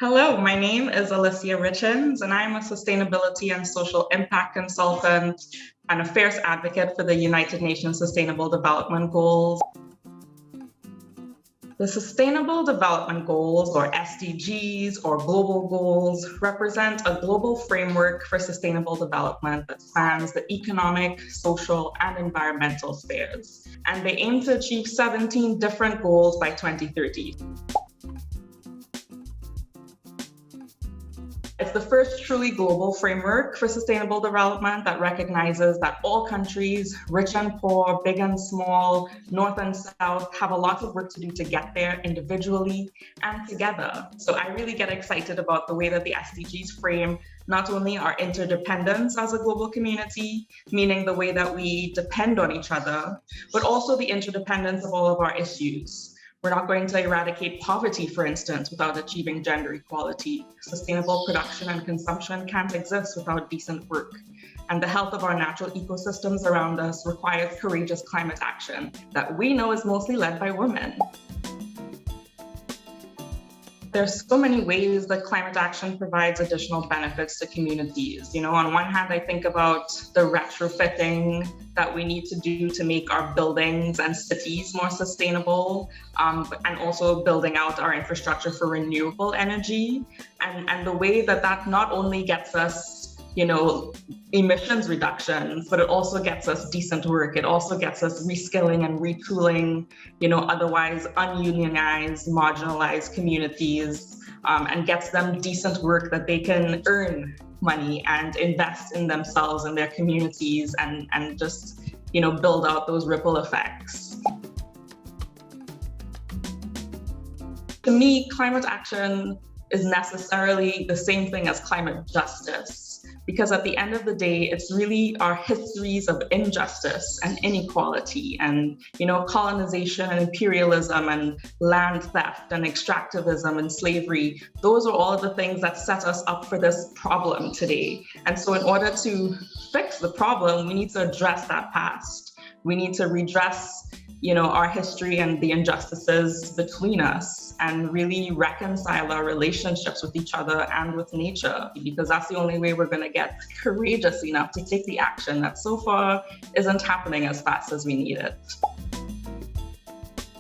Hello, my name is Alicia Richins, and I'm a sustainability and social impact consultant and affairs advocate for the United Nations Sustainable Development Goals. The Sustainable Development Goals, or SDGs, or global goals, represent a global framework for sustainable development that spans the economic, social, and environmental spheres. And they aim to achieve 17 different goals by 2030. It's the first truly global framework for sustainable development that recognizes that all countries, rich and poor, big and small, north and south, have a lot of work to do to get there individually and together. So I really get excited about the way that the SDGs frame not only our interdependence as a global community, meaning the way that we depend on each other, but also the interdependence of all of our issues. We're not going to eradicate poverty, for instance, without achieving gender equality. Sustainable production and consumption can't exist without decent work. And the health of our natural ecosystems around us requires courageous climate action that we know is mostly led by women. There's so many ways that climate action provides additional benefits to communities. On one hand, I think about the retrofitting that we need to do to make our buildings and cities more sustainable, and also building out our infrastructure for renewable energy. And the way that that not only gets us emissions reductions, but it also gets us decent work. It also gets us reskilling and retooling, otherwise ununionized, marginalized communities, and gets them decent work that they can earn money and invest in themselves and their communities and just, build out those ripple effects. To me, climate action is necessarily the same thing as climate justice. Because at the end of the day, it's really our histories of injustice and inequality and, colonization and imperialism and land theft and extractivism and slavery. Those are all of the things that set us up for this problem today. And so in order to fix the problem, we need to address that past. We need to redress our history and the injustices between us and really reconcile our relationships with each other and with nature, because that's the only way we're going to get courageous enough to take the action that so far isn't happening as fast as we need it.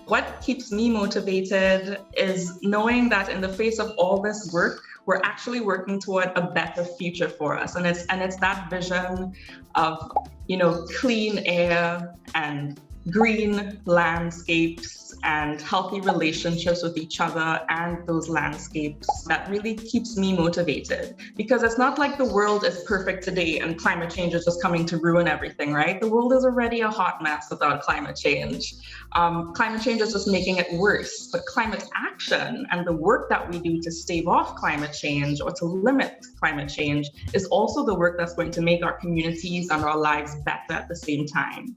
What keeps me motivated is knowing that in the face of all this work, we're actually working toward a better future for us. And it's that vision of, clean air and green landscapes and healthy relationships with each other and those landscapes that really keeps me motivated. Because it's not like the world is perfect today and climate change is just coming to ruin everything, right? The world is already a hot mess without climate change. Climate change is just making it worse, but climate action and the work that we do to stave off climate change or to limit climate change is also the work that's going to make our communities and our lives better at the same time.